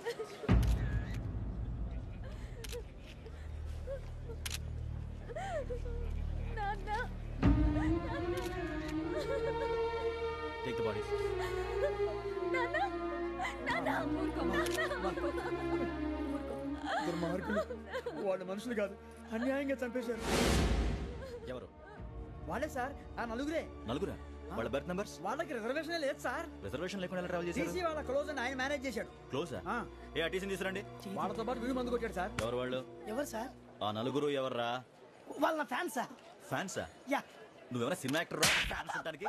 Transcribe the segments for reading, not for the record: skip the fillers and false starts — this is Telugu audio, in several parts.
Take the bodies. దుర్మార్గులు, వాళ్ళు మనుషులు కాదు, అన్యాయంగా చంపేశారు. ఎవరు? వాళ్ళే సార్, ఆ నలుగురే. నలుగురా? వాళ్ళ బర్త్ నంబర్స్? వాళ్ళకి రిజర్వేషన్ లేదు సార్. రిజర్వేషన్ లేకుండా ఎలా ట్రావెల్ చేశారు? టీసీ వాళ్ళ క్లోజ్ అని ఆయన మేనేజ్ చేశాడు. క్లోజా? ఏ ఆ టీసీని తీసుకురండి. వాళ్ళతో పాటు వీడు మందు కొట్టాడు సార్. ఎవరు వాళ్ళు? ఎవరు సార్? ఆ నలుగురు ఎవర్రా? వాళ్ళ ఫ్యాన్స్ సార్. ఫ్యాన్సా? యా. నువ్వెవరా సినిమా యాక్టర్ రా? ఫ్యాన్స్ అంటానికి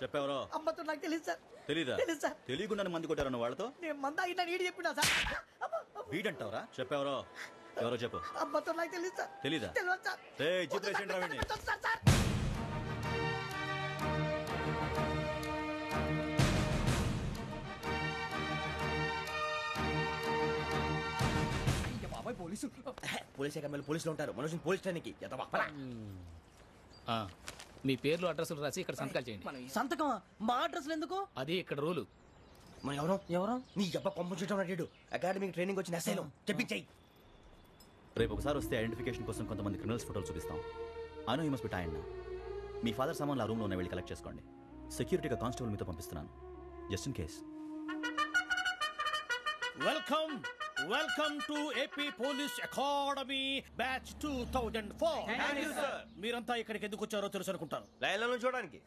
చెప్పేవరో? అమ్మతో నాకు తెలియదు సార్. తెలీదా? తెలుసు సార్. తెలియకుండా మంది కొట్టారన్న వాళ్ళతో? నేను మంద అయినా నీడు చెప్పినా సార్. వీడంటావరా? చెప్పేవరో? ఎవరో చెప్పు. అమ్మతో నాకు తెలియదు సార్. తెలీదా? తెలియదు సార్. చిత్రేసేంట్రా వీడిని. పోలీస్ అకాడమీలో పోలీసులు ఉంటారు. మనుషులు పోలీస్ ట్రైనింగ్ మీ పేర్లు అడ్రస్లు రాసి ఇక్కడ సంతకాలు చేయండి. సంతకం? మా అడ్రస్ ఎందుకు? అది ఇక్కడ రూలు. మనం ఎవరు నీ అబ్బా పంపించడం అడిగాడు. అకాడమిక్ ట్రైనింగ్ వచ్చిన అసైలం చెప్పించాయి. రేపు ఒకసారి వస్తే ఐడెంటిఫికేషన్ కోసం కొంతమంది క్రిమినల్స్ ఫోటోలు చూపిస్తాం. I know you must be tired now. Me father సామాన్లు ఆ రూమ్లో ఉన్న వెళ్ళి కలెక్ట్ చేసుకోండి. సెక్యూరిటీగా కానిస్టేబుల్ మీతో పంపిస్తున్నాను, just in case. Welcome to AP police academy batch 2004. మీరంతా ఇక్కడికి ఎందుకు వచ్చారో తెలుసు అనుకుంటాను. లైన్లో చూడడానికి.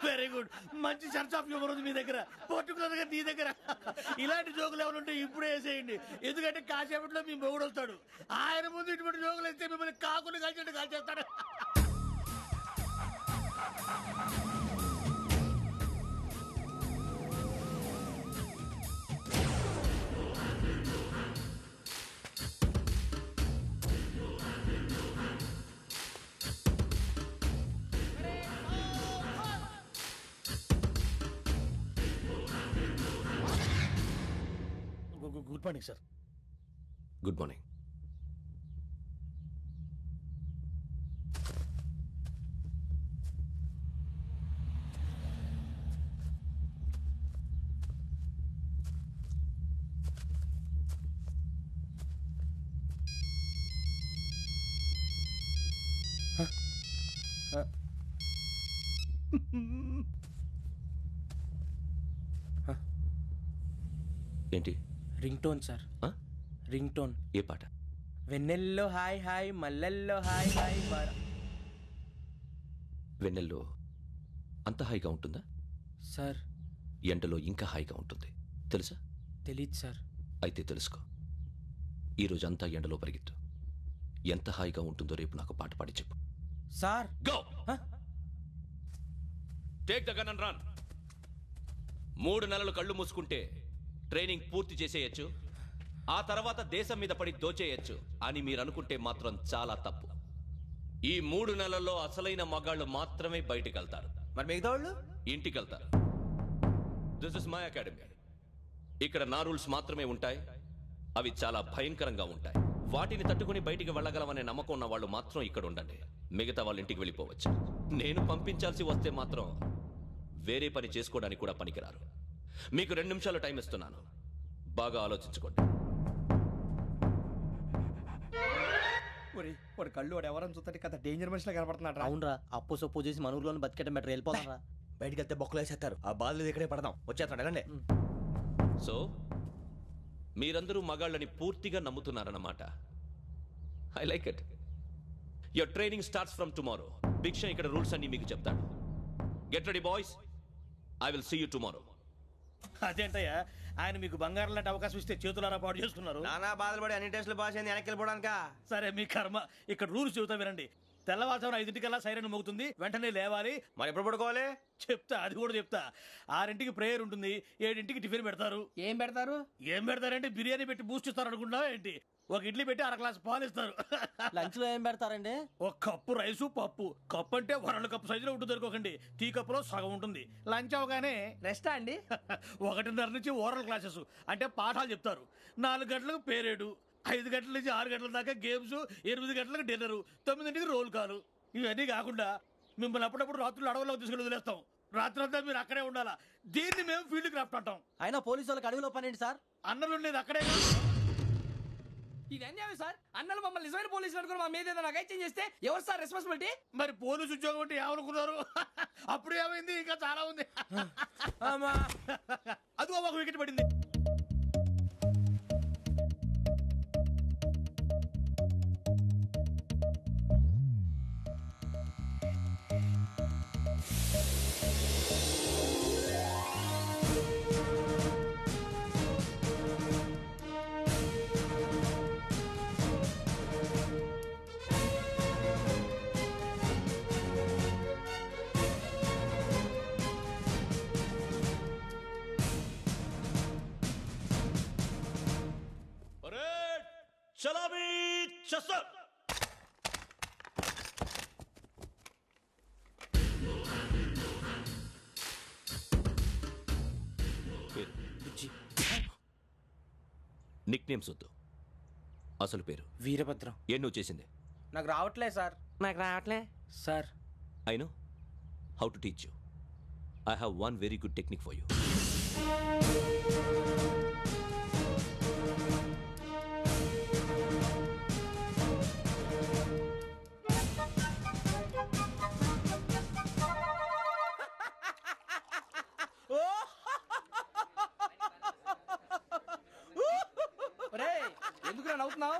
Very good. మంచి చర్చ్ ఆఫ్ హ్యూమర్ ఉంది మీ దగ్గర, పర్టికులర్ గా నీ దగ్గర. ఇలాంటి జోకులు ఏమైనా ఇప్పుడే వేసేయండి, ఎందుకంటే కాసేపట్లో మీ మొగుడు వస్తాడు. ఆయన ముందు ఇటువంటి జోకులు వేస్తే మిమ్మల్ని కాకుని కాల్చేట్టు కాల్చేస్తాడు. Good morning sir. Good morning. ఏంటి? Ring tone sir. Ring tone. ఏ పాట? వెన్నెల్లో హాయ్ హాయ్, మల్లెల్లో హాయ్ హాయ్. వెన్నెల్లో అంత హాయిగా ఉంటుందా సార్? ఎండలో ఇంకా హాయిగా ఉంటుంది తెలుసా? తెలీదు సార్. అయితే తెలుసుకో. ఈరోజు అంతా ఎండలో పరిగెత్తు. ఎంత హాయిగా ఉంటుందో రేపు నాకు పాట పాడి చెప్పు. Sir go. Take the gun and run. 3 నెలలు కళ్ళు మూసుకుంటే ట్రైనింగ్ పూర్తి చేసేయచ్చు, ఆ తర్వాత దేశం మీద పడి దోచేయచ్చు అని మీరు అనుకుంటే మాత్రం చాలా తప్పు. ఈ 3 నెలల్లో అసలైన మగాళ్ళు మాత్రమే బయటికి వెళ్తారు. మరి మిగతా వాళ్ళు ఇంటికి వెళ్తారు. This is my academy. ఇక్కడ నా రూల్స్ మాత్రమే ఉంటాయి. అవి చాలా భయంకరంగా ఉంటాయి. వాటిని తట్టుకుని బయటికి వెళ్ళగలమనే నమ్మకం ఉన్న వాళ్ళు మాత్రం ఇక్కడ ఉండండి. మిగతా వాళ్ళు ఇంటికి వెళ్ళిపోవచ్చు. నేను పంపించాల్సి వస్తే మాత్రం వేరే పని చేసుకోవడానికి కూడా పనికిరారు. మీకు 2 నిమిషాలు టైం ఇస్తున్నాను, బాగా ఆలోచించుకోండి. వాడు కళ్ళు వాడు ఎవరని చూస్తే కదా డేంజర్ మనిషిలో కనపడుతున్నాడు. అవునరా, అప్పు సొప్పు చేసి మన ఊర్లో బతికేయడం బెటర్. వెళ్ళిపోతారా? బయటికి వెళ్తే బొక్కలు వేసేస్తారు. ఆ బాధలు ఇక్కడే పడదాం. వచ్చేస్తాడు వెళ్ళండి. సో మీరందరూ మగాళ్ళని పూర్తిగా నమ్ముతున్నారన్నమాట. I like it. Your training starts from tomorrow. Bhiksha ఇక్కడ రూల్స్ అన్ని మీకు చెప్తాడు. Get ready boys, I will see you tomorrow. అదేంటయ్యా, ఆయన మీకు బంగారం లాంటి అవకాశం ఇస్తే చేతులారా పాటు చేసుకున్నారు. నానా బాధలు పడి అన్ని టెస్టులు పాస్ అయింది, వెనక్కి వెళ్ళిపోవడానికా? సరే మీ కర్మ. ఇక్కడ రూల్స్ చెబుతా వినండి. తెల్లవారుజామున 5 సైరన్ మోగుతుంది, వెంటనే లేవాలి. మరి ఎప్పుడు పడుకోవాలి చెప్తా, అది కూడా చెప్తా. 6 ప్రేయర్ ఉంటుంది, 7 టిఫిన్ పెడతారు. ఏం పెడతారు? ఏం పెడతారంటే బిర్యానీ పెట్టి బూస్ట్ ఇస్తారు అనుకుంటున్నావా ఏంటి? ఒక ఇడ్లీ పెట్టి 1 గ్లాస్ పాలు ఇస్తారు. లంచ్ లో ఏం పెడతారండి? ఒక కప్పు రైసు పప్పు. కప్పు అంటే 1 కప్పు సైజులో ఉంటుంది అనుకోకండి. టీ కప్పులో సగం ఉంటుంది. లంచ్ అవగానే రెస్టా అండి? 1:30 నుంచి ఓరల్ క్లాసెస్ అంటే పాఠాలు చెప్తారు. 4 గంటలకు పేరేడు, 5 గంటల నుంచి 6 గంటల దాకా గేమ్స్, 8 గంటలకు డిన్నర్, 9 రోల్ కాలు. ఇవన్నీ కాకుండా మిమ్మల్ని అప్పుడప్పుడు రాత్రులు అడవుల్లో తీసుకుని వదిలేస్తాం. రాత్రి అంతా మీరు అక్కడే ఉండాలా. దీన్ని మేము ఫీల్డ్ క్రాఫ్ట్ అంటాం. అయినా పోలీసు వాళ్ళకి అడవిలో పని ఏంటి సార్? అన్నలు ఉండేది అక్కడే. ఇది అన్యాయం సార్. అన్నలు మమ్మల్ని నిజమైన పోలీసులు అనుకుని మా మీద ఏదైనా చేంజ్ చేస్తే ఎవరు సార్ రెస్పాన్సిబిలిటీ? మరి పోలీసు ఉద్యోగం అంటే ఏమనుకున్నారు? అప్పుడు ఏమైంది, ఇంకా చాలా ఉంది. అది ఒక వికెట్ పడింది. చలామీ చసర్. నిక్ నేమ్స్ వద్దు, అసలు పేరు. వీరభద్రం. ఏం నువ్వు చేసింది? నాకు రావట్లే సార్. నాకు రావట్లే sir. I know how to teach you. I have one very good technique for you. ఎందుకు నవ్వుతున్నావు?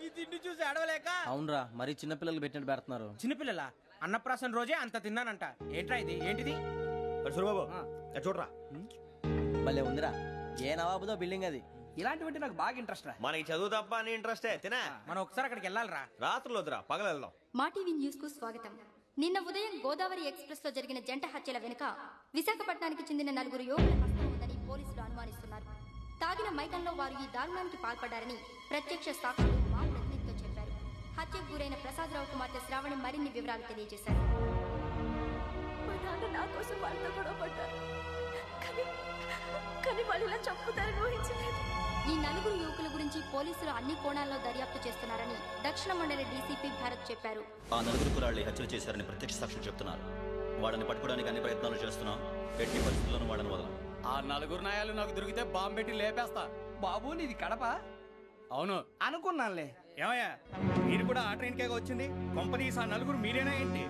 ఈ తిండి చూసి అడవలేక. అవునరా, మరీ చిన్నపిల్లలు పెట్టినట్టు పెడుతున్నారు. చిన్నపిల్లల అన్నప్రాసన రోజే అంత తిన్నానంట. ఏంట్రా ఇది? ఏంటిది? సూరిబాబు చూడరా, భలే ఉందిరా. ఏ నవాబుదో బిల్డింగ్ అది. ఇలాంటివంటే నాకు బాగా ఇంట్రెస్ట్ రా. మనకి చదువు తప్ప అని ఇంట్రెస్టే. తినా మనం ఒకసారి అక్కడికి వెళ్ళాలిరా. రాత్రులు వద్దురా, పగలు వెళ్దాం. మా టీవీ న్యూస్ కు స్వాగతం. నిన్న ఉదయం గోదావరి ఎక్స్ప్రెస్ లో జరిగిన జంట హత్యల వెనుక విశాఖపట్నానికి చెందిన 4 యువకుల హస్తం ఉందని పోలీసులు అనుమానిస్తున్నారు. తాగిన మైకంలో వారు ఈ దారుణానికి పాల్పడ్డారని ప్రత్యక్ష సాక్షులు మా ప్రతినిధితో చెప్పారు. హత్యకు గురైన ప్రసాదరావు కుమార్తె శ్రావణి మరిన్ని వివరాలు తెలియజేశారు. మా నాన్న నా కోసం వాళ్ళతో గొడవ పడ్డారు, కానీ వాళ్ళు ఇలా చంపుతారని ఊహించలేదు. ఈ 4 యువకుల గురించి పోలీసులు అన్ని కోణాల్లో దర్యాప్తు చేస్తున్నారని దక్షిణ మండలి డీసీపీ భరత్ చెప్పారు. ఆ 4 కుర్రాళ్ళు హత్యలు చేశారని ప్రత్యక్ష సాక్షులు చెప్తున్నారు. వాళ్ళని పట్టుకోవడానికి అన్ని ప్రయత్నాలు చేస్తున్నాం. ఎట్టి పరిస్థితుల్లోనూ వాళ్ళని వదలం. ఆ 4 నాయాలు నాకు దొరికితే బాంబు పెట్టి లేపేస్తా. బాబు నీది కడప? అవును అనుకున్నానులే. ఏమయ్యా, మీరు కూడా ఆ ట్రైన్ కేగా వచ్చింది? కొంపదీసి ఆ 4 మీరేనా ఏంటి?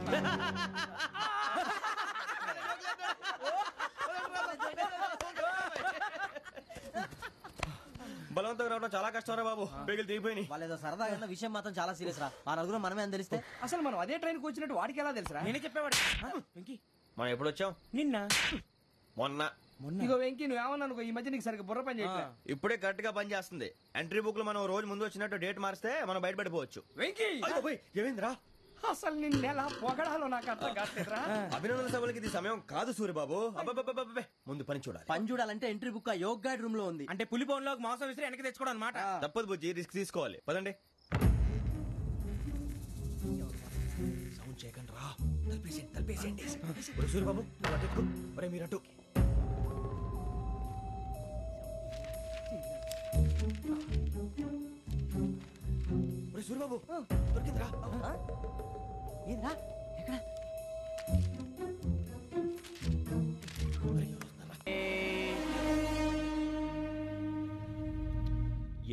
బలవంతంగా రావడం చాలా కష్టం రా బాబు. బేగులు దిగిపోయినాయి. వాళ్ళేదో సరదాగా విషయం మాత్రం చాలా సీరియస్ రా. ఆ నలుగురు మనమే అని తెలిస్తే అసలు మనం అదే ట్రైన్కి వచ్చినట్టు వాడికి ఎలా తెలుసురా? నేనే చెప్పేవాడు. మనం ఎప్పుడు వచ్చాం? నిన్న మొన్న. ఇగో వెంకీ, నువ్వేమన్నా అనుకో, ఈ మధ్య నీకు సరిగ్గా బుర్ర పని చేయట్లే. ఇప్పుడే కరెక్ట్ గా పని చేస్తుంది. ఎంట్రీ బుక్ లో మనం రోజు ముందు వచ్చినట్టు డేట్ మారిస్తే మనం బయటపడిపోవచ్చు. వెంకీ, ఏమైందిరా? అసలు నిన్నెలా పొగడాలో నాకు అర్థం కాట్లేదురా. అభినందన సభలకి ఇది సమయం కాదు సూర్యబాబు. అబ్బబ్బబ్బబ్బబ్బే, ముందు పని చూడాలి. పని చూడాలంటే ఎంట్రీ బుక్ ఆ యోగ్ గైడ్ రూమ్ లో ఉంది. అంటే పులి బోన్ లోకి మాంసం విసిరి వెనక్కి తెచ్చుకోవడం అనమాట. తప్పదు బుజ్జి, రిస్క్ తీసుకోవాలి. పదండి. సౌండ్ చేయకండి రా. తలపేసేయండి. సూర్యబాబు మీరటు. సూర్యబాబు దొరికిందిరా. ఏంద్రా ఎక్కడ?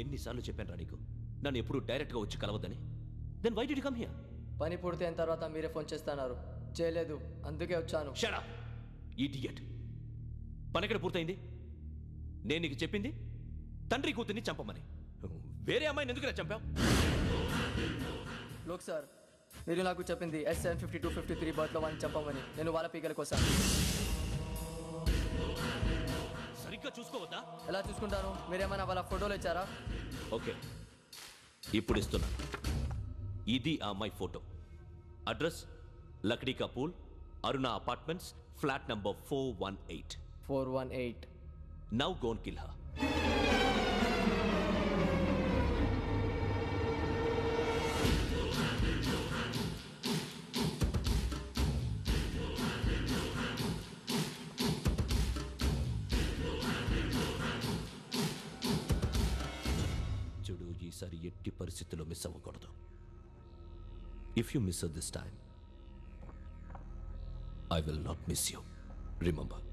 ఎన్నిసార్లు చెప్పాను రా నీకు, నన్ను ఎప్పుడు డైరెక్ట్ గా వచ్చి కలవద్దని? Then why did you come here? పని పూర్తయిన తర్వాత మీరే ఫోన్ చేస్తున్నారు. చేయలేదు, అందుకే వచ్చాను. Shut up idiot. పని ఎక్కడ పూర్తయింది? నేను నీకు చెప్పింది తండ్రి కూతుర్ని చంపమని. వేరే అమ్మాయిని ఎందుకు చంపావు? లోక్ సార్, మీరు నాకు చెప్పింది SN5253 బర్త్ లో వాడిని చంపమని. నేను వాళ్ళ పీకల కోసం. సరిగ్గా చూసుకోవద్దా? ఎలా చూసుకుంటాను? మీరేమైనా వాళ్ళ ఫోటోలు ఇచ్చారా? ఓకే, ఇప్పుడు ఇస్తున్నా. ఇది ఆ అమ్మాయి ఫోటో. అడ్రస్ లక్డీ కా pool, Aruna apartments, flat number 418. 418. Now go and kill her. చూడు, ఈసారి ఎట్టి పరిస్థితుల్లో మిస్ అవ్వకూడదు. If you miss this time, I will not miss you. Remember.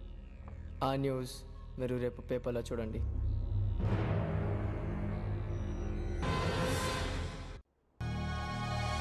ఆ న్యూస్ మీరు రేపు పేపర్లో చూడండి.